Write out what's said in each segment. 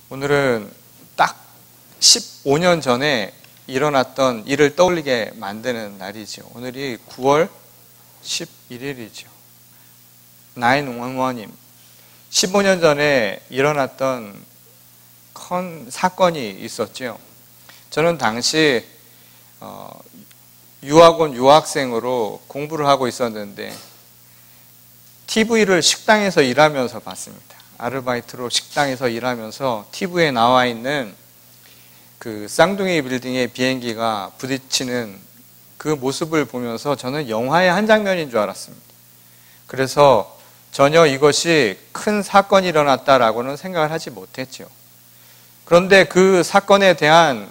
오늘은 딱 15년 전에 일어났던 일을 떠올리게 만드는 날이죠. 오늘이 9월 11일이죠. 911님. 15년 전에 일어났던 큰 사건이 있었죠. 저는 당시 유학원 유학생으로 공부를 하고 있었는데 TV를 식당에서 일하면서 봤습니다. 아르바이트로 식당에서 일하면서 TV에 나와 있는 그 쌍둥이 빌딩의 비행기가 부딪히는 그 모습을 보면서 저는 영화의 한 장면인 줄 알았습니다. 그래서 전혀 이것이 큰 사건이 일어났다라고는 생각을 하지 못했죠. 그런데 그 사건에 대한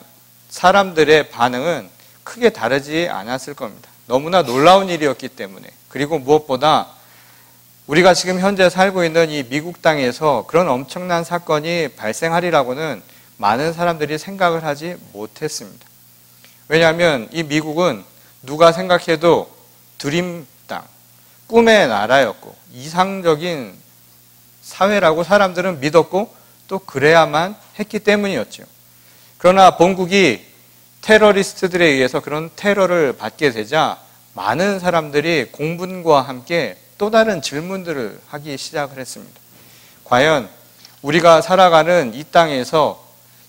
사람들의 반응은 크게 다르지 않았을 겁니다. 너무나 놀라운 일이었기 때문에. 그리고 무엇보다 우리가 지금 현재 살고 있는 이 미국 땅에서 그런 엄청난 사건이 발생하리라고는 많은 사람들이 생각을 하지 못했습니다. 왜냐하면 이 미국은 누가 생각해도 드림 땅, 꿈의 나라였고 이상적인 사회라고 사람들은 믿었고 또 그래야만 했기 때문이었죠. 그러나 본국이 테러리스트들에 의해서 그런 테러를 받게 되자 많은 사람들이 공분과 함께 또 다른 질문들을 하기 시작을 했습니다. 과연 우리가 살아가는 이 땅에서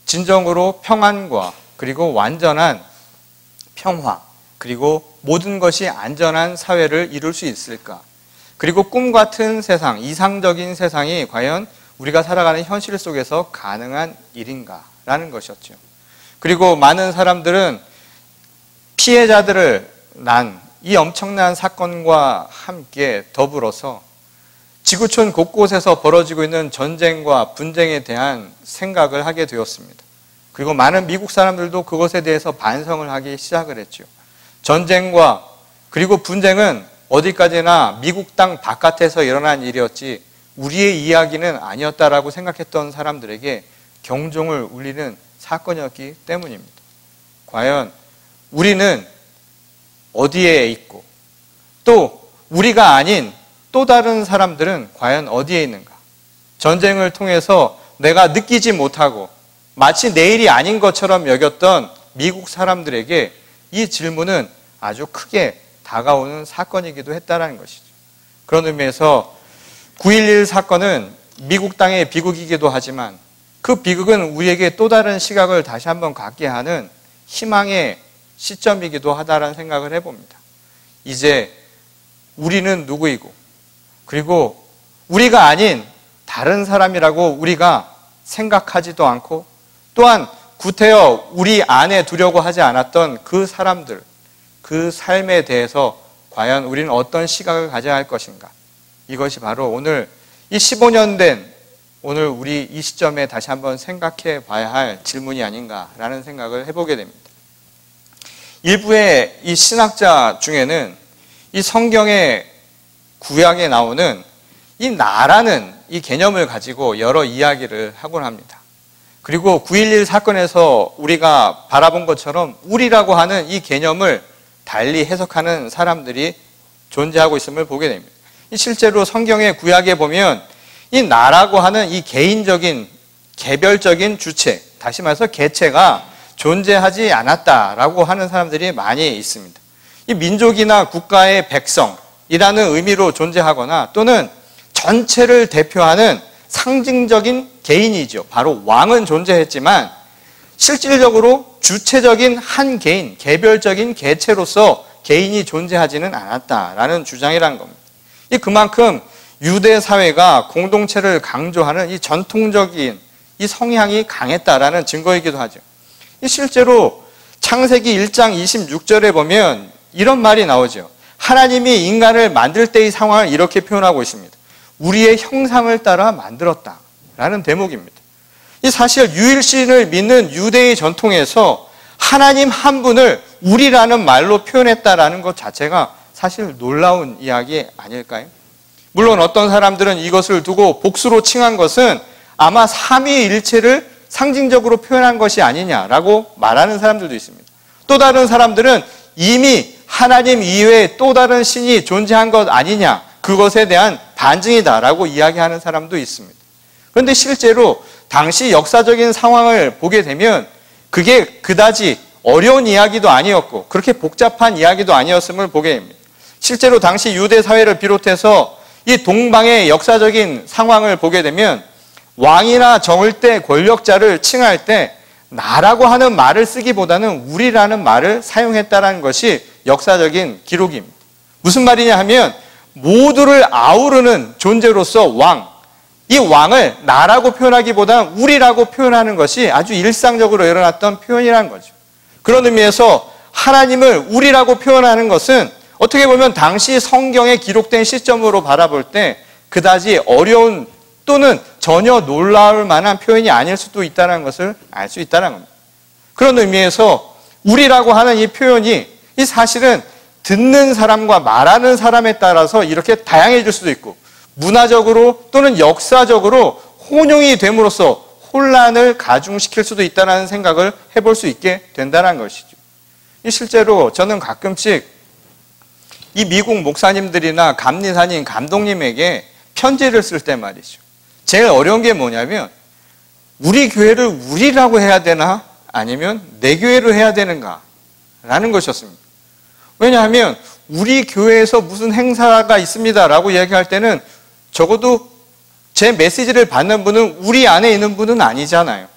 진정으로 평안과 그리고 완전한 평화 그리고 모든 것이 안전한 사회를 이룰 수 있을까? 그리고 꿈 같은 세상, 이상적인 세상이 과연 우리가 살아가는 현실 속에서 가능한 일인가? 라는 것이었죠. 그리고 많은 사람들은 피해자들을 난 이 엄청난 사건과 함께 더불어서 지구촌 곳곳에서 벌어지고 있는 전쟁과 분쟁에 대한 생각을 하게 되었습니다. 그리고 많은 미국 사람들도 그것에 대해서 반성을 하기 시작을 했죠. 전쟁과 그리고 분쟁은 어디까지나 미국 땅 바깥에서 일어난 일이었지 우리의 이야기는 아니었다라고 생각했던 사람들에게 경종을 울리는 사건이었기 때문입니다. 과연 우리는 어디에 있고 또 우리가 아닌 또 다른 사람들은 과연 어디에 있는가? 전쟁을 통해서 내가 느끼지 못하고 마치 내일이 아닌 것처럼 여겼던 미국 사람들에게 이 질문은 아주 크게 다가오는 사건이기도 했다는 것이죠. 그런 의미에서 9.11 사건은 미국 땅의 비극이기도 하지만 그 비극은 우리에게 또 다른 시각을 다시 한번 갖게 하는 희망의 시점이기도 하다라는 생각을 해봅니다. 이제 우리는 누구이고 그리고 우리가 아닌 다른 사람이라고 우리가 생각하지도 않고 또한 구태여 우리 안에 두려고 하지 않았던 그 사람들, 그 삶에 대해서 과연 우리는 어떤 시각을 가져야 할 것인가? 이것이 바로 오늘 이 15년 된 오늘 우리 이 시점에 다시 한번 생각해 봐야 할 질문이 아닌가라는 생각을 해보게 됩니다. 일부의 이 신학자 중에는 이 성경의 구약에 나오는 이 나라는 이 개념을 가지고 여러 이야기를 하곤 합니다. 그리고 9.11 사건에서 우리가 바라본 것처럼 우리라고 하는 이 개념을 달리 해석하는 사람들이 존재하고 있음을 보게 됩니다. 실제로 성경의 구약에 보면 이 나라고 하는 이 개인적인 개별적인 주체, 다시 말해서 개체가 존재하지 않았다라고 하는 사람들이 많이 있습니다. 이 민족이나 국가의 백성이라는 의미로 존재하거나 또는 전체를 대표하는 상징적인 개인이죠. 바로 왕은 존재했지만 실질적으로 주체적인 한 개인, 개별적인 개체로서 개인이 존재하지는 않았다라는 주장이라는 겁니다. 그만큼 유대 사회가 공동체를 강조하는 이 전통적인 이 성향이 강했다라는 증거이기도 하죠. 실제로 창세기 1장 26절에 보면 이런 말이 나오죠. 하나님이 인간을 만들 때의 상황을 이렇게 표현하고 있습니다. 우리의 형상을 따라 만들었다라는 대목입니다. 이 사실 유일신을 믿는 유대의 전통에서 하나님 한 분을 우리라는 말로 표현했다라는 것 자체가 사실 놀라운 이야기 아닐까요? 물론 어떤 사람들은 이것을 두고 복수로 칭한 것은 아마 삼위일체를 상징적으로 표현한 것이 아니냐라고 말하는 사람들도 있습니다. 또 다른 사람들은 이미 하나님 이외에 또 다른 신이 존재한 것 아니냐, 그것에 대한 반증이다라고 이야기하는 사람도 있습니다. 그런데 실제로 당시 역사적인 상황을 보게 되면 그게 그다지 어려운 이야기도 아니었고 그렇게 복잡한 이야기도 아니었음을 보게 됩니다. 실제로 당시 유대 사회를 비롯해서 이 동방의 역사적인 상황을 보게 되면 왕이나 정을대 권력자를 칭할 때 나라고 하는 말을 쓰기보다는 우리라는 말을 사용했다는 것이 역사적인 기록입니다. 무슨 말이냐 하면 모두를 아우르는 존재로서 왕, 이 왕을 나라고 표현하기보다는 우리라고 표현하는 것이 아주 일상적으로 일어났던 표현이라는 거죠. 그런 의미에서 하나님을 우리라고 표현하는 것은 어떻게 보면 당시 성경에 기록된 시점으로 바라볼 때 그다지 어려운 또는 전혀 놀라울 만한 표현이 아닐 수도 있다는 것을 알 수 있다는 겁니다. 그런 의미에서 우리라고 하는 이 표현이 이 사실은 듣는 사람과 말하는 사람에 따라서 이렇게 다양해질 수도 있고 문화적으로 또는 역사적으로 혼용이 됨으로써 혼란을 가중시킬 수도 있다는 생각을 해볼 수 있게 된다는 것이죠. 실제로 저는 가끔씩 이 미국 목사님들이나 감리사님, 감독님에게 편지를 쓸 때 말이죠. 제일 어려운 게 뭐냐면 우리 교회를 우리라고 해야 되나 아니면 내 교회로 해야 되는가 라는 것이었습니다. 왜냐하면 우리 교회에서 무슨 행사가 있습니다라고 이야기할 때는 적어도 제 메시지를 받는 분은 우리 안에 있는 분은 아니잖아요.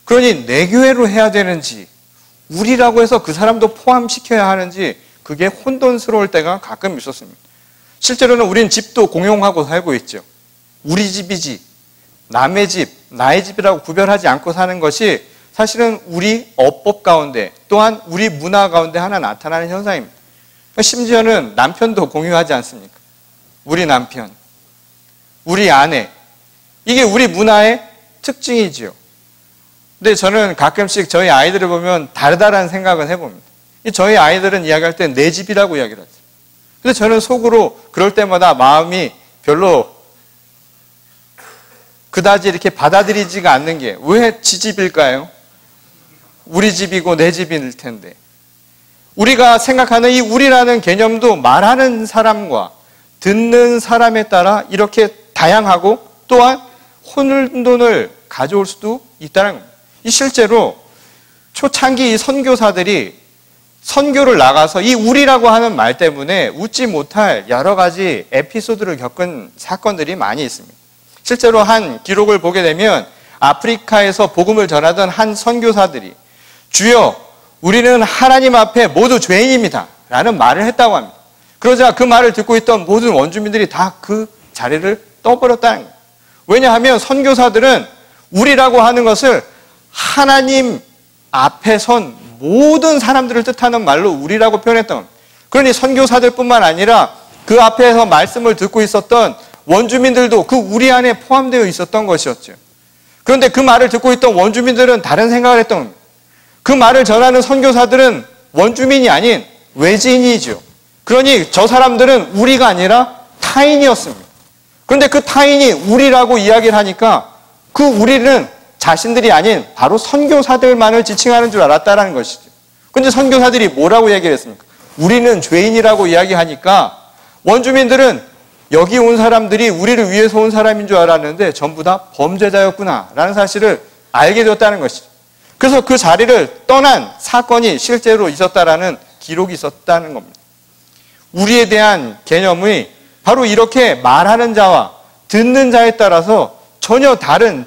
그러니 내 교회로 해야 되는지 우리라고 해서 그 사람도 포함시켜야 하는지 그게 혼돈스러울 때가 가끔 있었습니다. 실제로는 우린 집도 공용하고 살고 있죠. 우리 집이지 남의 집, 나의 집이라고 구별하지 않고 사는 것이 사실은 우리 어법 가운데 또한 우리 문화 가운데 하나 나타나는 현상입니다. 심지어는 남편도 공유하지 않습니까? 우리 남편, 우리 아내, 이게 우리 문화의 특징이지요. 근데 저는 가끔씩 저희 아이들을 보면 다르다라는 생각을 해봅니다. 저희 아이들은 이야기할 때 내 집이라고 이야기를 하죠. 근데 저는 속으로 그럴 때마다 마음이 별로 그다지 이렇게 받아들이지가 않는 게 왜 지 집일까요? 우리 집이고 내 집일 텐데. 우리가 생각하는 이 우리라는 개념도 말하는 사람과 듣는 사람에 따라 이렇게 다양하고 또한 혼돈을 가져올 수도 있다는 겁니다. 실제로 초창기 이 선교사들이 선교를 나가서 이 우리라고 하는 말 때문에 웃지 못할 여러 가지 에피소드를 겪은 사건들이 많이 있습니다. 실제로 한 기록을 보게 되면 아프리카에서 복음을 전하던 한 선교사들이 주여 우리는 하나님 앞에 모두 죄인입니다 라는 말을 했다고 합니다. 그러자 그 말을 듣고 있던 모든 원주민들이 다 그 자리를 떠버렸다는 거예요. 왜냐하면 선교사들은 우리라고 하는 것을 하나님 앞에 선 모든 사람들을 뜻하는 말로 우리라고 표현했던 겁니다. 그러니 선교사들뿐만 아니라 그 앞에서 말씀을 듣고 있었던 원주민들도 그 우리 안에 포함되어 있었던 것이었죠. 그런데 그 말을 듣고 있던 원주민들은 다른 생각을 했던 겁니다. 그 말을 전하는 선교사들은 원주민이 아닌 외지인이죠. 그러니 저 사람들은 우리가 아니라 타인이었습니다. 그런데 그 타인이 우리라고 이야기를 하니까 그 우리는 자신들이 아닌 바로 선교사들만을 지칭하는 줄 알았다는 것이죠. 그런데 선교사들이 뭐라고 이야기를 했습니까? 우리는 죄인이라고 이야기하니까 원주민들은 여기 온 사람들이 우리를 위해서 온 사람인 줄 알았는데 전부 다 범죄자였구나 라는 사실을 알게 되었다는 것이죠. 그래서 그 자리를 떠난 사건이 실제로 있었다라는 기록이 있었다는 겁니다. 우리에 대한 개념이 바로 이렇게 말하는 자와 듣는 자에 따라서 전혀 다른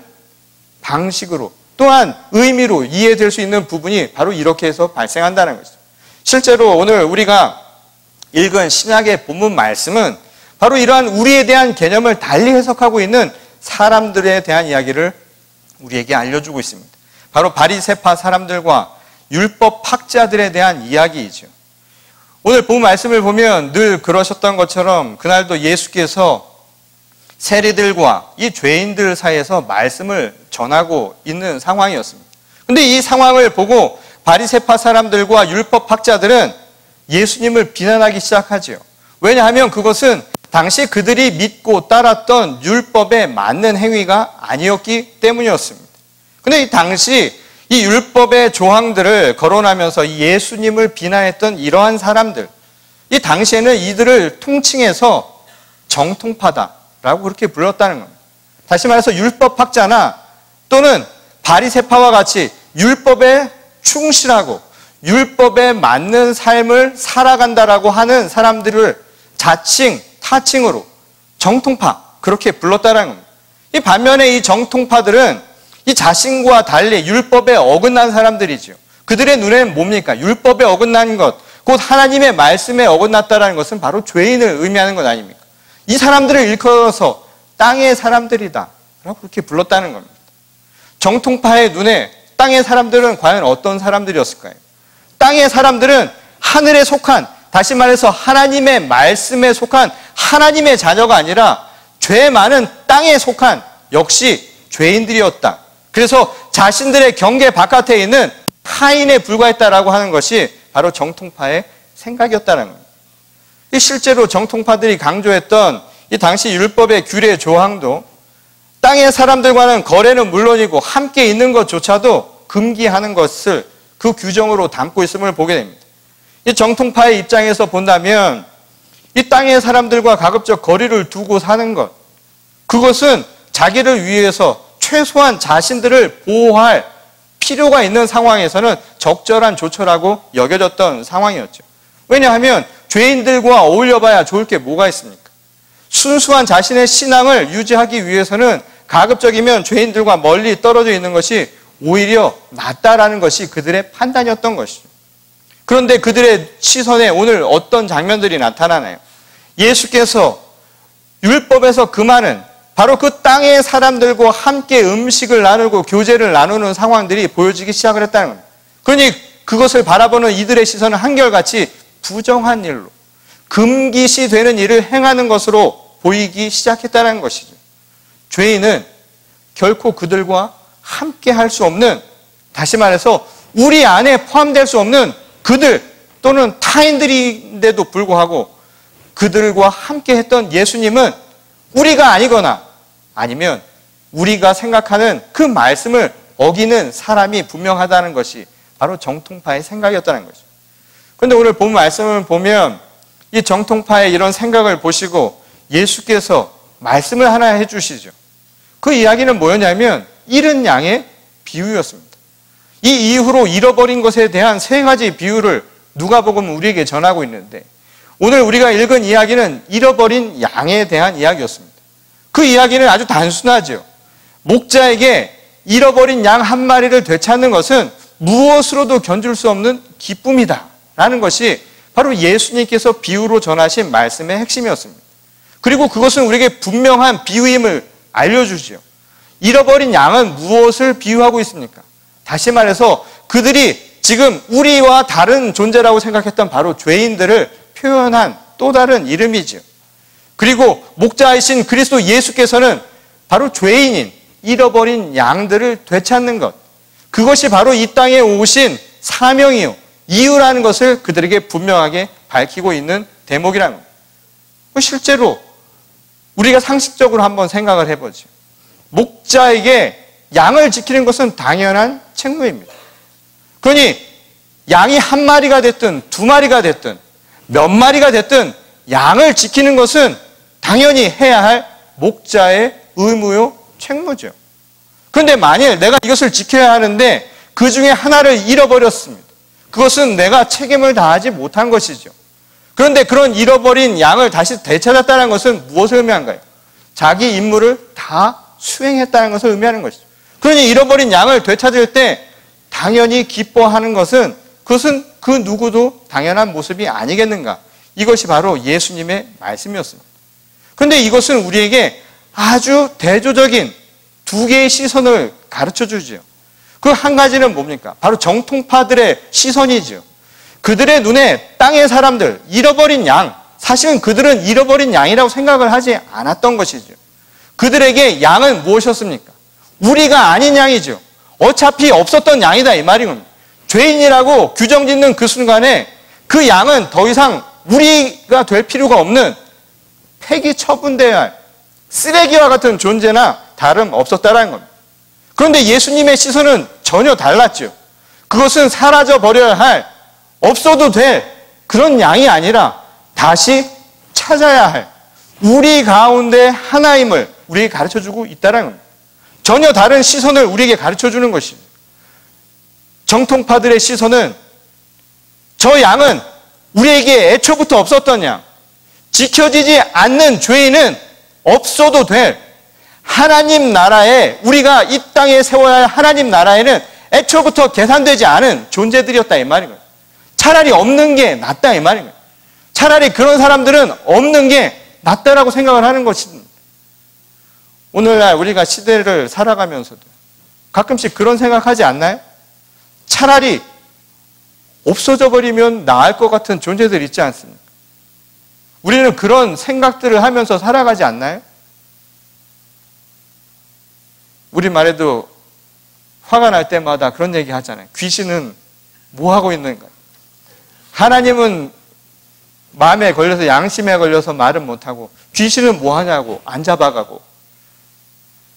방식으로 또한 의미로 이해될 수 있는 부분이 바로 이렇게 해서 발생한다는 것이죠. 실제로 오늘 우리가 읽은 신약의 본문 말씀은 바로 이러한 우리에 대한 개념을 달리 해석하고 있는 사람들에 대한 이야기를 우리에게 알려주고 있습니다. 바로 바리새파 사람들과 율법 학자들에 대한 이야기이죠. 오늘 본 말씀을 보면 늘 그러셨던 것처럼 그날도 예수께서 세리들과 이 죄인들 사이에서 말씀을 전하고 있는 상황이었습니다. 그런데 이 상황을 보고 바리새파 사람들과 율법 학자들은 예수님을 비난하기 시작하지요. 왜냐하면 그것은 당시 그들이 믿고 따랐던 율법에 맞는 행위가 아니었기 때문이었습니다. 그런데 이 당시 이 율법의 조항들을 거론하면서 예수님을 비난했던 이러한 사람들, 이 당시에는 이들을 통칭해서 정통파다라고 그렇게 불렀다는 겁니다. 다시 말해서 율법학자나 또는 바리새파와 같이 율법에 충실하고 율법에 맞는 삶을 살아간다라고 하는 사람들을 자칭, 타칭으로 정통파, 그렇게 불렀다는 겁니다. 이 반면에 이 정통파들은 이 자신과 달리 율법에 어긋난 사람들이죠. 그들의 눈에는 뭡니까? 율법에 어긋난 것, 곧 하나님의 말씀에 어긋났다는 것은 바로 죄인을 의미하는 것 아닙니까? 이 사람들을 일컬어서 땅의 사람들이다 라고 그렇게 불렀다는 겁니다. 정통파의 눈에 땅의 사람들은 과연 어떤 사람들이었을까요? 땅의 사람들은 하늘에 속한, 다시 말해서 하나님의 말씀에 속한 하나님의 자녀가 아니라 죄 많은 땅에 속한 역시 죄인들이었다. 그래서 자신들의 경계 바깥에 있는 타인에 불과했다라고 하는 것이 바로 정통파의 생각이었다는 겁니다. 실제로 정통파들이 강조했던 이 당시 율법의 규례 조항도 땅의 사람들과는 거래는 물론이고 함께 있는 것조차도 금기하는 것을 그 규정으로 담고 있음을 보게 됩니다. 이 정통파의 입장에서 본다면 이 땅의 사람들과 가급적 거리를 두고 사는 것, 그것은 자기를 위해서 최소한 자신들을 보호할 필요가 있는 상황에서는 적절한 조처라고 여겨졌던 상황이었죠. 왜냐하면 죄인들과 어울려봐야 좋을 게 뭐가 있습니까? 순수한 자신의 신앙을 유지하기 위해서는 가급적이면 죄인들과 멀리 떨어져 있는 것이 오히려 낫다라는 것이 그들의 판단이었던 것이죠. 그런데 그들의 시선에 오늘 어떤 장면들이 나타나나요? 예수께서 율법에서 금하는 바로 그 땅의 사람들과 함께 음식을 나누고 교제를 나누는 상황들이 보여지기 시작을 했다는 겁니다. 그러니 그것을 바라보는 이들의 시선은 한결같이 부정한 일로, 금기시 되는 일을 행하는 것으로 보이기 시작했다는 것이죠. 죄인은 결코 그들과 함께 할 수 없는, 다시 말해서 우리 안에 포함될 수 없는 그들 또는 타인들인데도 불구하고 그들과 함께 했던 예수님은 우리가 아니거나 아니면 우리가 생각하는 그 말씀을 어기는 사람이 분명하다는 것이 바로 정통파의 생각이었다는 것이죠. 그런데 오늘 본 말씀을 보면 이 정통파의 이런 생각을 보시고 예수께서 말씀을 하나 해주시죠. 그 이야기는 뭐였냐면 잃은 양의 비유였습니다. 이 이후로 잃어버린 것에 대한 세 가지 비유를 누가복음은 우리에게 전하고 있는데 오늘 우리가 읽은 이야기는 잃어버린 양에 대한 이야기였습니다. 그 이야기는 아주 단순하죠. 목자에게 잃어버린 양 한 마리를 되찾는 것은 무엇으로도 견줄 수 없는 기쁨이다 라는 것이 바로 예수님께서 비유로 전하신 말씀의 핵심이었습니다. 그리고 그것은 우리에게 분명한 비유임을 알려주지요. 잃어버린 양은 무엇을 비유하고 있습니까? 다시 말해서 그들이 지금 우리와 다른 존재라고 생각했던 바로 죄인들을 표현한 또 다른 이름이지요. 그리고 목자이신 그리스도 예수께서는 바로 죄인인 잃어버린 양들을 되찾는 것, 그것이 바로 이 땅에 오신 사명이요 이유라는 것을 그들에게 분명하게 밝히고 있는 대목이라는 겁니다. 실제로 우리가 상식적으로 한번 생각을 해보죠. 목자에게 양을 지키는 것은 당연한 책무입니다. 그러니 양이 한 마리가 됐든 두 마리가 됐든 몇 마리가 됐든 양을 지키는 것은 당연히 해야 할 목자의 의무요 책무죠. 그런데 만일 내가 이것을 지켜야 하는데 그 중에 하나를 잃어버렸습니다. 그것은 내가 책임을 다하지 못한 것이죠. 그런데 그런 잃어버린 양을 다시 되찾았다는 것은 무엇을 의미한가요? 자기 임무를 다 수행했다는 것을 의미하는 것이죠. 그러니 잃어버린 양을 되찾을 때 당연히 기뻐하는 것은 그것은 그 누구도 당연한 모습이 아니겠는가. 이것이 바로 예수님의 말씀이었습니다. 그런데 이것은 우리에게 아주 대조적인 두 개의 시선을 가르쳐 주지요. 그 한 가지는 뭡니까? 바로 정통파들의 시선이지요. 그들의 눈에 땅의 사람들, 잃어버린 양, 사실은 그들은 잃어버린 양이라고 생각을 하지 않았던 것이죠. 그들에게 양은 무엇이었습니까? 우리가 아닌 양이죠. 어차피 없었던 양이다 이 말인 겁니다. 죄인이라고 규정짓는 그 순간에 그 양은 더 이상 우리가 될 필요가 없는 폐기 처분돼야 할 쓰레기와 같은 존재나 다름없었다라는 겁니다. 그런데 예수님의 시선은 전혀 달랐죠. 그것은 사라져버려야 할, 없어도 될 그런 양이 아니라 다시 찾아야 할 우리 가운데 하나임을 우리에게 가르쳐주고 있다는 겁니다. 전혀 다른 시선을 우리에게 가르쳐 주는 것입니다. 정통파들의 시선은 저 양은 우리에게 애초부터 없었던 양, 지켜지지 않는 죄인은 없어도 될 하나님 나라에, 우리가 이 땅에 세워야 할 하나님 나라에는 애초부터 계산되지 않은 존재들이었다 이 말인 거예요. 차라리 없는 게 낫다 이 말인 거예요. 차라리 그런 사람들은 없는 게 낫다라고 생각을 하는 것입니다. 오늘날 우리가 시대를 살아가면서도 가끔씩 그런 생각하지 않나요? 차라리 없어져 버리면 나을 것 같은 존재들 있지 않습니까? 우리는 그런 생각들을 하면서 살아가지 않나요? 우리말에도 화가 날 때마다 그런 얘기 하잖아요. 귀신은 뭐 하고 있는가? 하나님은 마음에 걸려서, 양심에 걸려서 말은 못하고 귀신은 뭐 하냐고 안 잡아가고.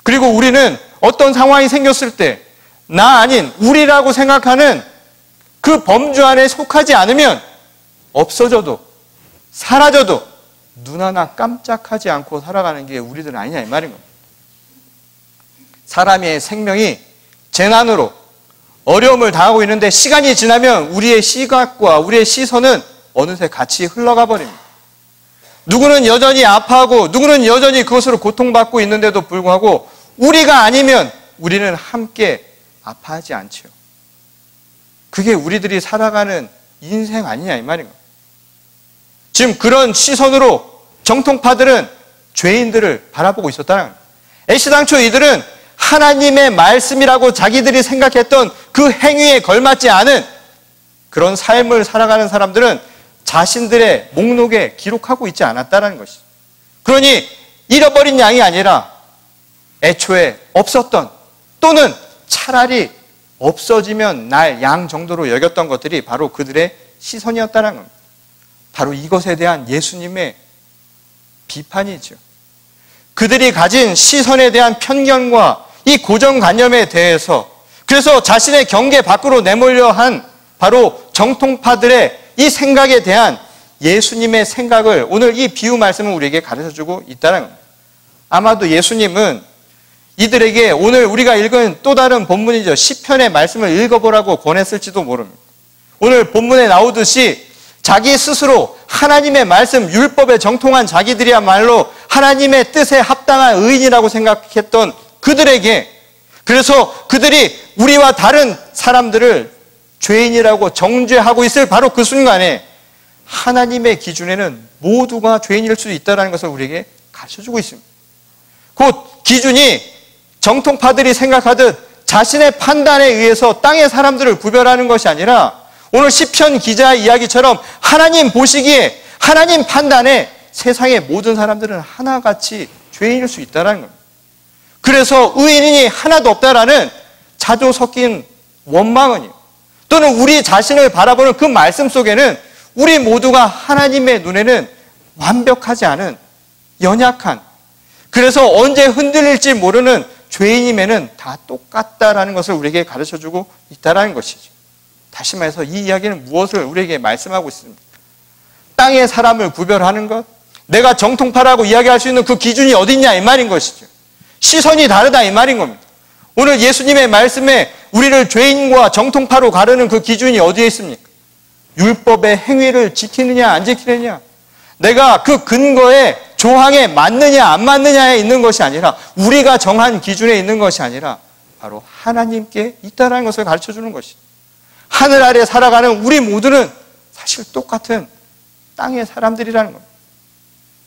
그리고 우리는 어떤 상황이 생겼을 때 나 아닌 우리라고 생각하는 그 범주 안에 속하지 않으면 없어져도 사라져도 눈 하나 깜짝하지 않고 살아가는 게 우리들 아니냐 이 말인 겁니다. 사람의 생명이 재난으로 어려움을 당하고 있는데 시간이 지나면 우리의 시각과 우리의 시선은 어느새 같이 흘러가 버립니다. 누구는 여전히 아파하고 누구는 여전히 그것으로 고통받고 있는데도 불구하고 우리가 아니면 우리는 함께 아파하지 않지요. 그게 우리들이 살아가는 인생 아니냐 이 말인 겁니다. 지금 그런 시선으로 정통파들은 죄인들을 바라보고 있었다는 겁니다. 애시당초 이들은 하나님의 말씀이라고 자기들이 생각했던 그 행위에 걸맞지 않은 그런 삶을 살아가는 사람들은 자신들의 목록에 기록하고 있지 않았다는 것이죠. 그러니 잃어버린 양이 아니라 애초에 없었던, 또는 차라리 없어지면 날 양 정도로 여겼던 것들이 바로 그들의 시선이었다는 겁니다. 바로 이것에 대한 예수님의 비판이죠. 그들이 가진 시선에 대한 편견과 이 고정관념에 대해서, 그래서 자신의 경계 밖으로 내몰려 한 바로 정통파들의 이 생각에 대한 예수님의 생각을 오늘 이 비유 말씀은 우리에게 가르쳐주고 있다는 겁니다. 아마도 예수님은 이들에게 오늘 우리가 읽은 또 다른 본문이죠. 시편의 말씀을 읽어보라고 권했을지도 모릅니다. 오늘 본문에 나오듯이 자기 스스로 하나님의 말씀, 율법에 정통한 자기들이야말로 하나님의 뜻에 합당한 의인이라고 생각했던 그들에게, 그래서 그들이 우리와 다른 사람들을 죄인이라고 정죄하고 있을 바로 그 순간에 하나님의 기준에는 모두가 죄인일 수 있다는 것을 우리에게 가르쳐주고 있습니다. 곧 기준이 정통파들이 생각하듯 자신의 판단에 의해서 땅의 사람들을 구별하는 것이 아니라 오늘 시편 기자의 이야기처럼 하나님 보시기에, 하나님 판단에 세상의 모든 사람들은 하나같이 죄인일 수 있다는 겁니다. 그래서 의인이 하나도 없다라는 자조 섞인 원망은요, 또는 우리 자신을 바라보는 그 말씀 속에는 우리 모두가 하나님의 눈에는 완벽하지 않은, 연약한, 그래서 언제 흔들릴지 모르는 죄인임에는 다 똑같다라는 것을 우리에게 가르쳐주고 있다는 것이죠. 다시 말해서 이 이야기는 무엇을 우리에게 말씀하고 있습니까? 땅의 사람을 구별하는 것, 내가 정통파라고 이야기할 수 있는 그 기준이 어디 있냐 이 말인 것이죠. 시선이 다르다 이 말인 겁니다. 오늘 예수님의 말씀에 우리를 죄인과 정통파로 가르는 그 기준이 어디에 있습니까? 율법의 행위를 지키느냐 안 지키느냐, 내가 그 근거에 조항에 맞느냐 안 맞느냐에 있는 것이 아니라, 우리가 정한 기준에 있는 것이 아니라 바로 하나님께 있다는 것을 가르쳐주는 것이죠. 하늘 아래 살아가는 우리 모두는 사실 똑같은 땅의 사람들이라는 겁니다.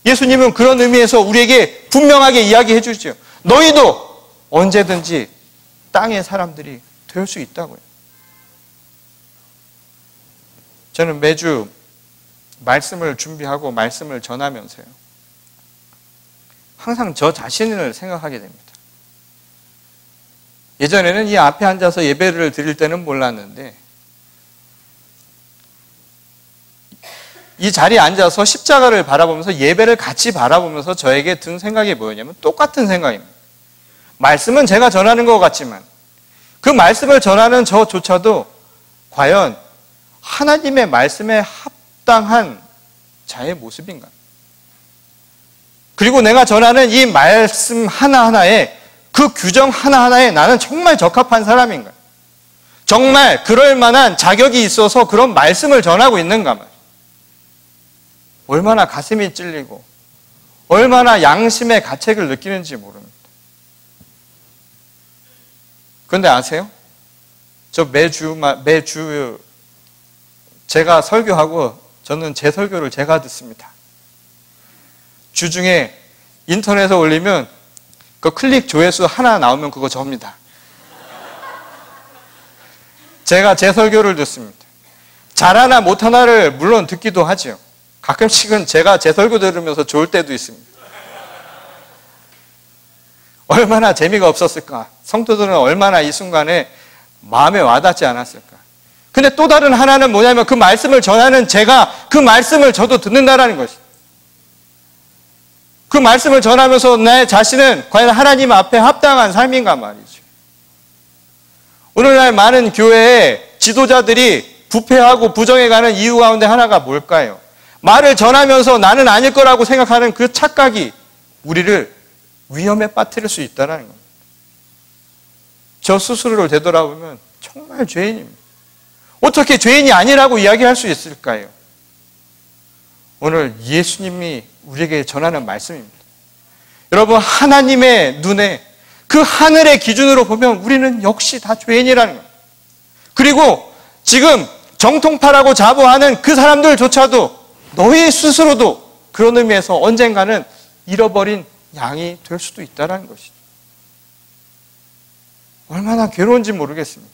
예수님은 그런 의미에서 우리에게 분명하게 이야기해 주죠. 너희도 언제든지 땅의 사람들이 될 수 있다고요. 저는 매주 말씀을 준비하고 말씀을 전하면서요, 항상 저 자신을 생각하게 됩니다. 예전에는 이 앞에 앉아서 예배를 드릴 때는 몰랐는데, 이 자리에 앉아서 십자가를 바라보면서 예배를 같이 바라보면서 저에게 든 생각이 뭐였냐면 똑같은 생각입니다. 말씀은 제가 전하는 것 같지만 그 말씀을 전하는 저조차도 과연 하나님의 말씀에 합당한 자의 모습인가? 그리고 내가 전하는 이 말씀 하나하나에 그 규정 하나하나에 나는 정말 적합한 사람인가? 정말 그럴 만한 자격이 있어서 그런 말씀을 전하고 있는가 말이에요. 얼마나 가슴이 찔리고 얼마나 양심의 가책을 느끼는지 모릅니다. 그런데 아세요? 저 매주 제가 설교하고 저는 제 설교를 제가 듣습니다. 주중에 인터넷에 올리면 그 클릭 조회수 하나 나오면 그거 접니다. 제가 제 설교를 듣습니다. 잘하나 못하나를 물론 듣기도 하죠. 가끔씩은 제가 제 설교 들으면서 좋을 때도 있습니다. 얼마나 재미가 없었을까? 성도들은 얼마나 이 순간에 마음에 와닿지 않았을까? 근데 또 다른 하나는 뭐냐면 그 말씀을 전하는 제가 그 말씀을 저도 듣는다라는 것이죠. 그 말씀을 전하면서 내 자신은 과연 하나님 앞에 합당한 삶인가 말이죠. 오늘날 많은 교회의 지도자들이 부패하고 부정해가는 이유 가운데 하나가 뭘까요? 말을 전하면서 나는 아닐 거라고 생각하는 그 착각이 우리를 위험에 빠뜨릴 수 있다는 겁니다. 저 스스로를 되돌아보면 정말 죄인입니다. 어떻게 죄인이 아니라고 이야기할 수 있을까요? 오늘 예수님이 우리에게 전하는 말씀입니다. 여러분, 하나님의 눈에 그 하늘의 기준으로 보면 우리는 역시 다 죄인이라는 거예요. 그리고 지금 정통파라고 자부하는 그 사람들조차도 너희 스스로도 그런 의미에서 언젠가는 잃어버린 양이 될 수도 있다는 것이죠. 얼마나 괴로운지 모르겠습니다.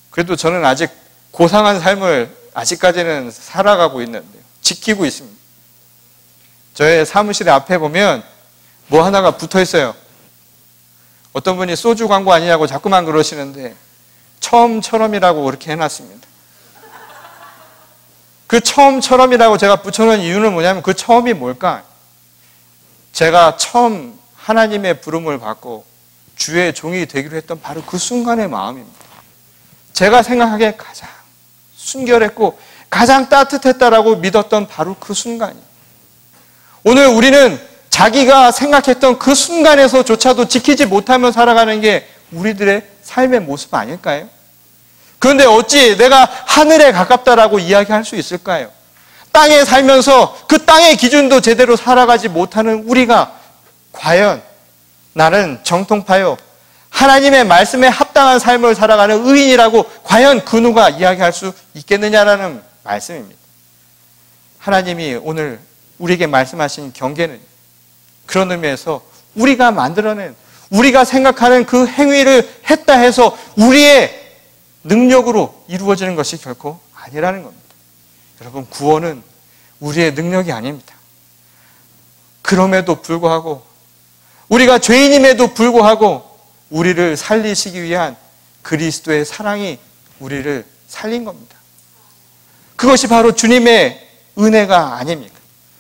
그래도 저는 아직 고상한 삶을 아직까지는 살아가고 있는데요. 지키고 있습니다. 저의 사무실 앞에 보면 뭐 하나가 붙어 있어요. 어떤 분이 소주 광고 아니냐고 자꾸만 그러시는데 처음처럼이라고 그렇게 해놨습니다. 그 처음처럼이라고 제가 붙여놓은 이유는 뭐냐면 그 처음이 뭘까? 제가 처음 하나님의 부름을 받고 주의 종이 되기로 했던 바로 그 순간의 마음입니다. 제가 생각하기에 가장 순결했고 가장 따뜻했다라고 믿었던 바로 그 순간이에요. 오늘 우리는 자기가 생각했던 그 순간에서조차도 지키지 못하며 살아가는 게 우리들의 삶의 모습 아닐까요? 그런데 어찌 내가 하늘에 가깝다라고 이야기할 수 있을까요? 땅에 살면서 그 땅의 기준도 제대로 살아가지 못하는 우리가 과연 나는 정통파요, 하나님의 말씀에 합당한 삶을 살아가는 의인이라고 과연 그 누가 이야기할 수 있겠느냐라는 말씀입니다. 하나님이 오늘 우리에게 말씀하신 경계는 그런 의미에서 우리가 만들어낸, 우리가 생각하는 그 행위를 했다 해서 우리의 능력으로 이루어지는 것이 결코 아니라는 겁니다. 여러분, 구원은 우리의 능력이 아닙니다. 그럼에도 불구하고, 우리가 죄인임에도 불구하고 우리를 살리시기 위한 그리스도의 사랑이 우리를 살린 겁니다. 그것이 바로 주님의 은혜가 아닙니까?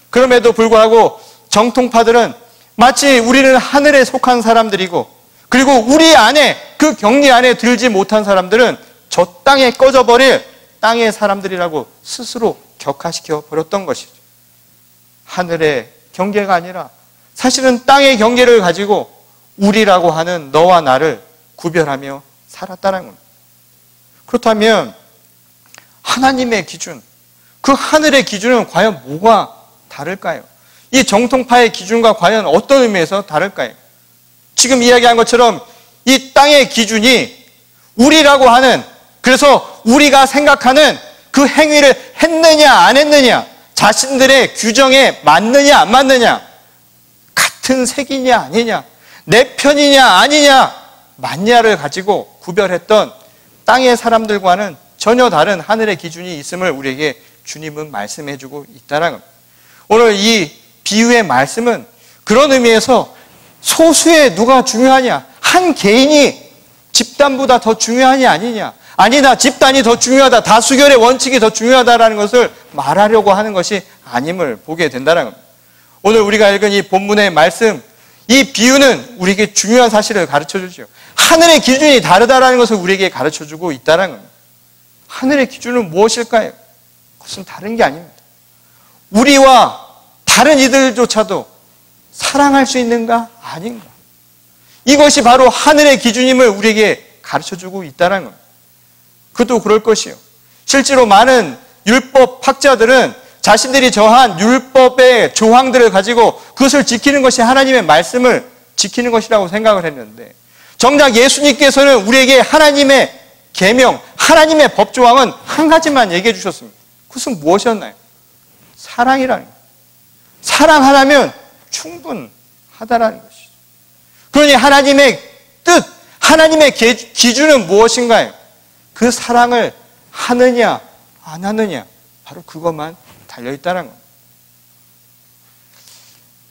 그럼에도 불구하고 정통파들은 마치 우리는 하늘에 속한 사람들이고, 그리고 우리 안에, 그 경리 안에 들지 못한 사람들은 저 땅에 꺼져버릴 땅의 사람들이라고 스스로 격화시켜 버렸던 것이죠. 하늘의 경계가 아니라 사실은 땅의 경계를 가지고 우리라고 하는 너와 나를 구별하며 살았다는 겁니다. 그렇다면 하나님의 기준, 그 하늘의 기준은 과연 뭐가 다를까요? 이 정통파의 기준과 과연 어떤 의미에서 다를까요? 지금 이야기한 것처럼 이 땅의 기준이 우리라고 하는, 그래서 우리가 생각하는 그 행위를 했느냐 안 했느냐, 자신들의 규정에 맞느냐 안 맞느냐, 같은 색이냐 아니냐, 내 편이냐 아니냐 맞냐를 가지고 구별했던 땅의 사람들과는 전혀 다른 하늘의 기준이 있음을 우리에게 주님은 말씀해주고 있다는 겁니다. 오늘 이 비유의 말씀은 그런 의미에서 소수의 누가 중요하냐, 한 개인이 집단보다 더 중요하냐 아니냐, 아니다 집단이 더 중요하다, 다수결의 원칙이 더 중요하다라는 것을 말하려고 하는 것이 아님을 보게 된다는 겁니다. 오늘 우리가 읽은 이 본문의 말씀, 이 비유는 우리에게 중요한 사실을 가르쳐주죠. 하늘의 기준이 다르다라는 것을 우리에게 가르쳐주고 있다는 겁니다. 하늘의 기준은 무엇일까요? 그것은 다른 게 아닙니다. 우리와 다른 이들조차도 사랑할 수 있는가? 아닌가? 이것이 바로 하늘의 기준임을 우리에게 가르쳐주고 있다는 겁니다. 그도 그럴 것이요. 실제로 많은 율법 학자들은 자신들이 정한 율법의 조항들을 가지고 그것을 지키는 것이 하나님의 말씀을 지키는 것이라고 생각을 했는데, 정작 예수님께서는 우리에게 하나님의 계명, 하나님의 법조항은 한 가지만 얘기해 주셨습니다. 그것은 무엇이었나요? 사랑이라는 거예요. 사랑 하나면 충분하다라는 것이죠. 그러니 하나님의 뜻, 하나님의 기준은 무엇인가요? 그 사랑을 하느냐 안 하느냐, 바로 그것만 달려있다는 겁니다.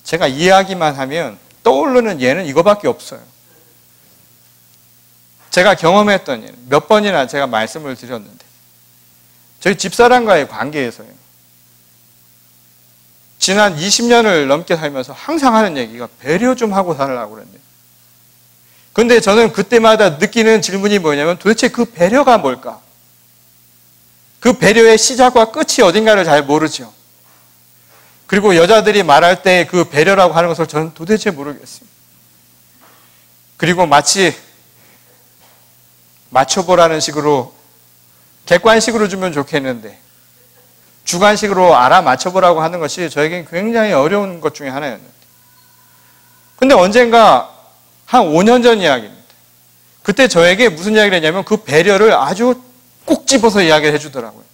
제가 이야기만 하면 떠오르는 예는 이거밖에 없어요. 제가 경험했던 일, 몇 번이나 제가 말씀을 드렸는데, 저희 집사람과의 관계에서요, 지난 20년을 넘게 살면서 항상 하는 얘기가 배려 좀 하고 살라고 그랬는데, 근데 저는 그때마다 느끼는 질문이 뭐냐면 도대체 그 배려가 뭘까? 그 배려의 시작과 끝이 어딘가를 잘 모르죠. 그리고 여자들이 말할 때 그 배려라고 하는 것을 저는 도대체 모르겠습니다. 그리고 마치 맞춰보라는 식으로 객관식으로 주면 좋겠는데 주관식으로 알아맞혀보라고 하는 것이 저에겐 굉장히 어려운 것 중에 하나였는데, 근데 언젠가 한 5년 전 이야기입니다. 그때 저에게 무슨 이야기를 했냐면 그 배려를 아주 꼭 집어서 이야기를 해주더라고요.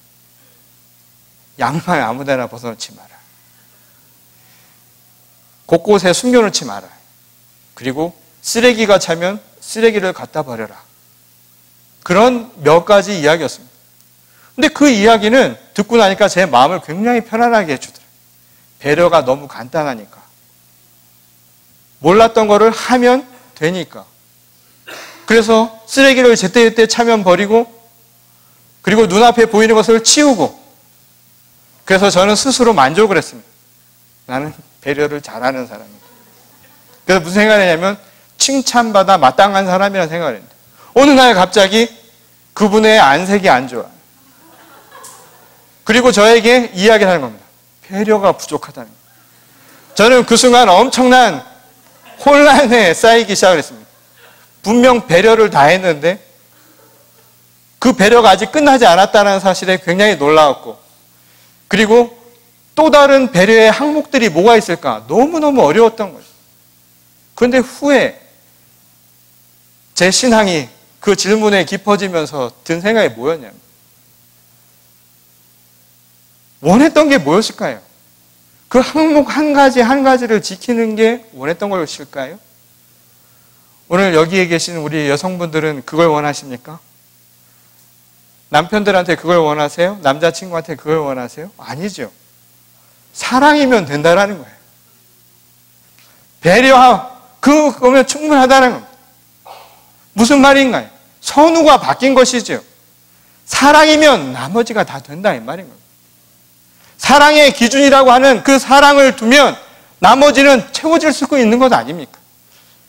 양말 아무데나 벗어놓지 마라. 곳곳에 숨겨놓지 마라. 그리고 쓰레기가 차면 쓰레기를 갖다 버려라. 그런 몇 가지 이야기였습니다. 근데 그 이야기는 듣고 나니까 제 마음을 굉장히 편안하게 해주더라고요. 배려가 너무 간단하니까. 몰랐던 거를 하면 되니까. 그래서 쓰레기를 제때제때 차면 버리고, 그리고 눈앞에 보이는 것을 치우고, 그래서 저는 스스로 만족을 했습니다. 나는 배려를 잘하는 사람이다. 그래서 무슨 생각을 했냐면 칭찬받아 마땅한 사람이라는 생각을 했는데, 어느 날 갑자기 그분의 안색이 안 좋아. 그리고 저에게 이야기를 하는 겁니다. 배려가 부족하다는 거예요. 저는 그 순간 엄청난 혼란에 쌓이기 시작을 했습니다. 분명 배려를 다 했는데 그 배려가 아직 끝나지 않았다는 사실에 굉장히 놀라웠고, 그리고 또 다른 배려의 항목들이 뭐가 있을까? 너무너무 어려웠던 거죠. 그런데 후에 제 신앙이 그 질문에 깊어지면서 든 생각이 뭐였냐면, 원했던 게 뭐였을까요? 그 항목 한 가지 한 가지를 지키는 게 원했던 것일까요? 오늘 여기에 계신 우리 여성분들은 그걸 원하십니까? 남편들한테 그걸 원하세요? 남자친구한테 그걸 원하세요? 아니죠. 사랑이면 된다라는 거예요. 배려하고 그거면 충분하다는 겁니다. 무슨 말인가요? 선우가 바뀐 것이죠. 사랑이면 나머지가 다 된다 이 말인 겁니다. 사랑의 기준이라고 하는 그 사랑을 두면 나머지는 채워질 수 있는 것 아닙니까?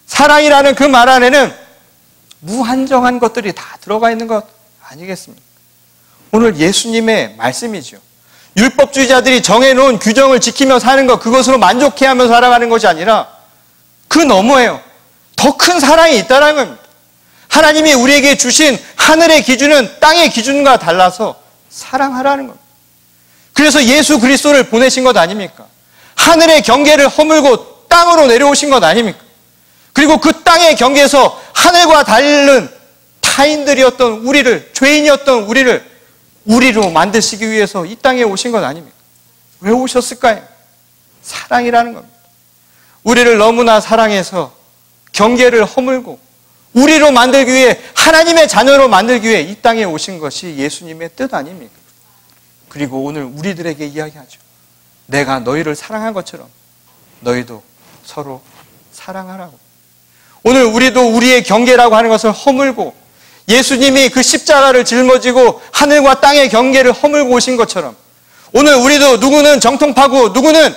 사랑이라는 그 말 안에는 무한정한 것들이 다 들어가 있는 것 아니겠습니까? 오늘 예수님의 말씀이죠. 율법주의자들이 정해놓은 규정을 지키며 사는 것, 그것으로 만족해하며 살아가는 것이 아니라 그 너머에요, 더 큰 사랑이 있다는 겁니다. 하나님이 우리에게 주신 하늘의 기준은 땅의 기준과 달라서 사랑하라는 겁니다. 그래서 예수 그리스도를 보내신 것 아닙니까? 하늘의 경계를 허물고 땅으로 내려오신 것 아닙니까? 그리고 그 땅의 경계에서 하늘과 다른 타인들이었던 우리를, 죄인이었던 우리로 만드시기 위해서 이 땅에 오신 것 아닙니까? 왜 오셨을까요? 사랑이라는 겁니다. 우리를 너무나 사랑해서 경계를 허물고 우리로 만들기 위해, 하나님의 자녀로 만들기 위해 이 땅에 오신 것이 예수님의 뜻 아닙니까? 그리고 오늘 우리들에게 이야기하죠. 내가 너희를 사랑한 것처럼 너희도 서로 사랑하라고. 오늘 우리도 우리의 경계라고 하는 것을 허물고, 예수님이 그 십자가를 짊어지고 하늘과 땅의 경계를 허물고 오신 것처럼 오늘 우리도 누구는 정통파고 누구는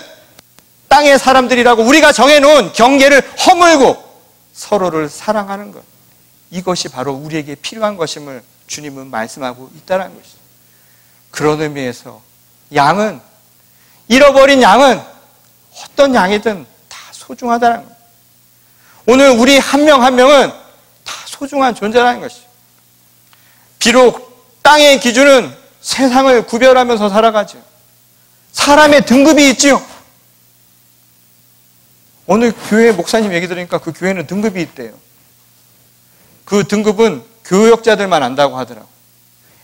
땅의 사람들이라고 우리가 정해놓은 경계를 허물고 서로를 사랑하는 것, 이것이 바로 우리에게 필요한 것임을 주님은 말씀하고 있다는 것이죠. 그런 의미에서 양은, 잃어버린 양은 어떤 양이든 다 소중하다는 겁니다. 오늘 우리 한 명 한 명은 다 소중한 존재라는 것이죠. 비록 땅의 기준은 세상을 구별하면서 살아가죠. 사람의 등급이 있지요. 오늘 교회 목사님 얘기 들으니까 그 교회는 등급이 있대요. 그 등급은 교역자들만 안다고 하더라고.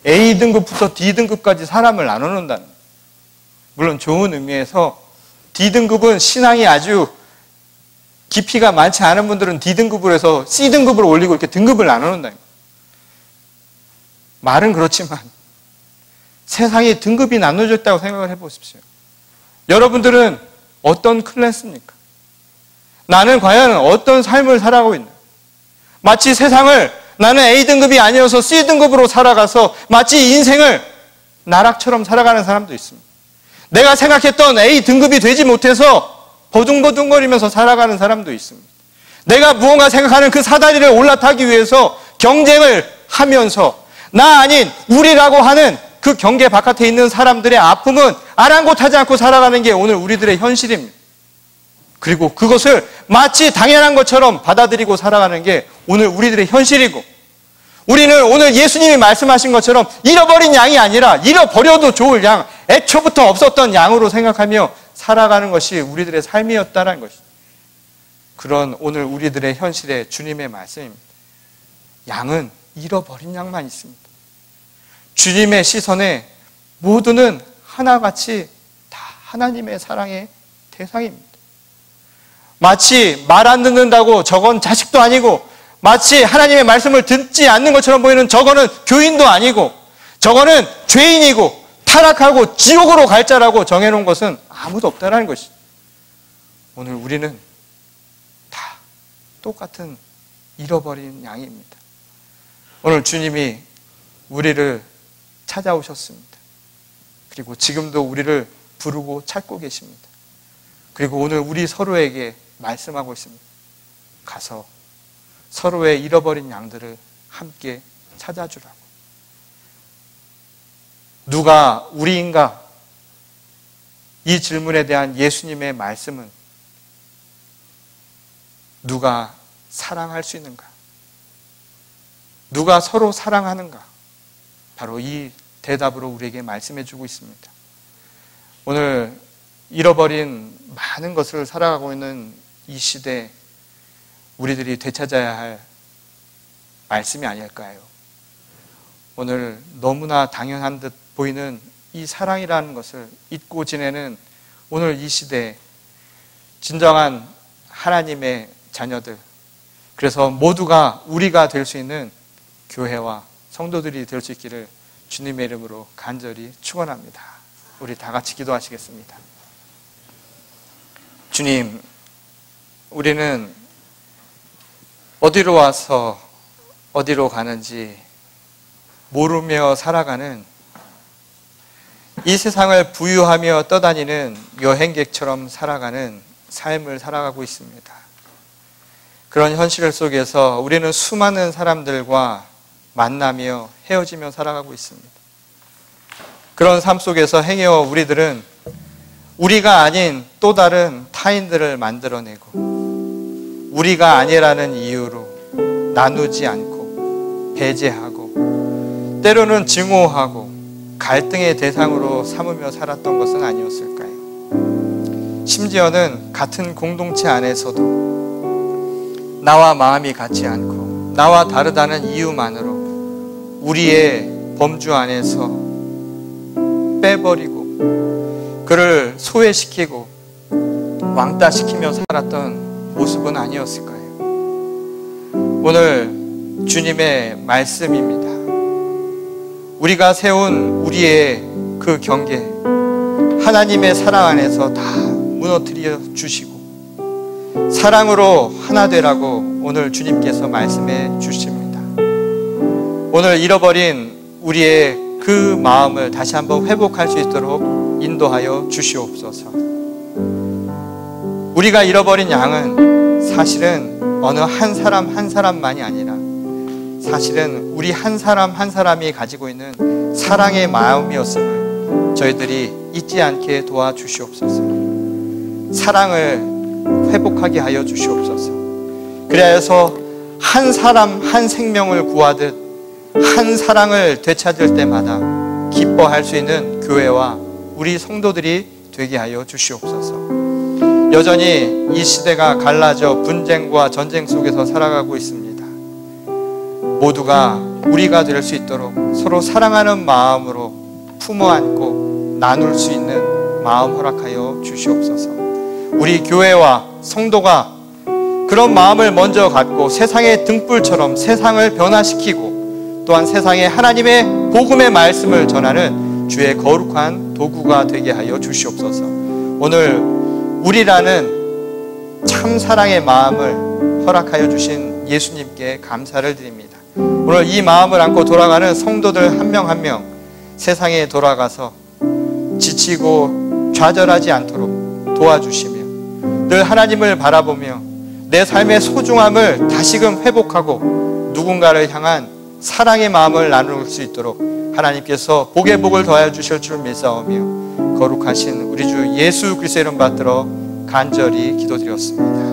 A 등급부터 D 등급까지 사람을 나눠놓는다는 거예요. 물론 좋은 의미에서 D 등급은 신앙이 아주 깊이가 많지 않은 분들은 D 등급으로 해서 C 등급으로 올리고 이렇게 등급을 나눠놓는다는 거예요. 말은 그렇지만 세상에 등급이 나눠졌다고 생각을 해보십시오. 여러분들은 어떤 클래스입니까? 나는 과연 어떤 삶을 살아가고 있나요? 마치 세상을 나는 A 등급이 아니어서 C 등급으로 살아가서 마치 인생을 나락처럼 살아가는 사람도 있습니다. 내가 생각했던 A 등급이 되지 못해서 버둥버둥거리면서 살아가는 사람도 있습니다. 내가 무언가 생각하는 그 사다리를 올라타기 위해서 경쟁을 하면서 나 아닌 우리라고 하는 그 경계 바깥에 있는 사람들의 아픔은 아랑곳하지 않고 살아가는 게 오늘 우리들의 현실입니다. 그리고 그것을 마치 당연한 것처럼 받아들이고 살아가는 게 오늘 우리들의 현실이고, 우리는 오늘 예수님이 말씀하신 것처럼 잃어버린 양이 아니라 잃어버려도 좋을 양, 애초부터 없었던 양으로 생각하며 살아가는 것이 우리들의 삶이었다는 것이죠. 그런 오늘 우리들의 현실의 주님의 말씀입니다. 양은 잃어버린 양만 있습니다. 주님의 시선에 모두는 하나같이 다 하나님의 사랑의 대상입니다. 마치 말 안 듣는다고 저건 자식도 아니고, 마치 하나님의 말씀을 듣지 않는 것처럼 보이는 저거는 교인도 아니고, 저거는 죄인이고 타락하고 지옥으로 갈 자라고 정해놓은 것은 아무도 없다는 것이죠. 오늘 우리는 다 똑같은 잃어버린 양입니다. 오늘 주님이 우리를 찾아오셨습니다. 그리고 지금도 우리를 부르고 찾고 계십니다. 그리고 오늘 우리 서로에게 말씀하고 있습니다. 가서 서로의 잃어버린 양들을 함께 찾아주라고. 누가 우리인가? 이 질문에 대한 예수님의 말씀은 누가 사랑할 수 있는가? 누가 서로 사랑하는가? 바로 이 대답으로 우리에게 말씀해 주고 있습니다. 오늘 잃어버린 많은 것을 살아가고 있는 이 시대, 우리들이 되찾아야 할 말씀이 아닐까요? 오늘 너무나 당연한 듯 보이는 이 사랑이라는 것을 잊고 지내는 오늘 이 시대에 진정한 하나님의 자녀들, 그래서 모두가 우리가 될 수 있는 교회와 성도들이 될 수 있기를 주님의 이름으로 간절히 축원합니다. 우리 다 같이 기도하시겠습니다. 주님, 우리는 어디로 와서 어디로 가는지 모르며 살아가는, 이 세상을 부유하며 떠다니는 여행객처럼 살아가는 삶을 살아가고 있습니다. 그런 현실 속에서 우리는 수많은 사람들과 만나며 헤어지며 살아가고 있습니다. 그런 삶 속에서 행여 우리들은 우리가 아닌 또 다른 타인들을 만들어내고, 우리가 아니라는 이유로 나누지 않고 배제하고 때로는 증오하고 갈등의 대상으로 삼으며 살았던 것은 아니었을까요? 심지어는 같은 공동체 안에서도 나와 마음이 같지 않고 나와 다르다는 이유만으로 우리의 범주 안에서 빼버리고 그를 소외시키고 왕따시키며 살았던 모습은 아니었을까요? 오늘 주님의 말씀입니다. 우리가 세운 우리의 그 경계, 하나님의 사랑 안에서 다 무너뜨려 주시고 사랑으로 하나 되라고 오늘 주님께서 말씀해 주십니다. 오늘 잃어버린 우리의 그 마음을 다시 한번 회복할 수 있도록 인도하여 주시옵소서. 우리가 잃어버린 양은 사실은 어느 한 사람 한 사람만이 아니라 사실은 우리 한 사람 한 사람이 가지고 있는 사랑의 마음이었음을 저희들이 잊지 않게 도와주시옵소서. 사랑을 회복하게 하여 주시옵소서. 그리하여서 한 사람 한 생명을 구하듯 한 사랑을 되찾을 때마다 기뻐할 수 있는 교회와 우리 성도들이 되게 하여 주시옵소서. 여전히 이 시대가 갈라져 분쟁과 전쟁 속에서 살아가고 있습니다. 모두가 우리가 될 수 있도록 서로 사랑하는 마음으로 품어 안고 나눌 수 있는 마음 허락하여 주시옵소서. 우리 교회와 성도가 그런 마음을 먼저 갖고 세상의 등불처럼 세상을 변화시키고 또한 세상에 하나님의 복음의 말씀을 전하는 주의 거룩한 도구가 되게 하여 주시옵소서. 오늘 우리라는 참 사랑의 마음을 허락하여 주신 예수님께 감사를 드립니다. 오늘 이 마음을 안고 돌아가는 성도들 한 명 한 명 세상에 돌아가서 지치고 좌절하지 않도록 도와주시며 늘 하나님을 바라보며 내 삶의 소중함을 다시금 회복하고 누군가를 향한 사랑의 마음을 나눌 수 있도록 하나님께서 복의 복을 더하여 주실 줄 믿사오며 거룩하신 우리 주 예수 그리스도의 이름 받들어 간절히 기도드렸습니다.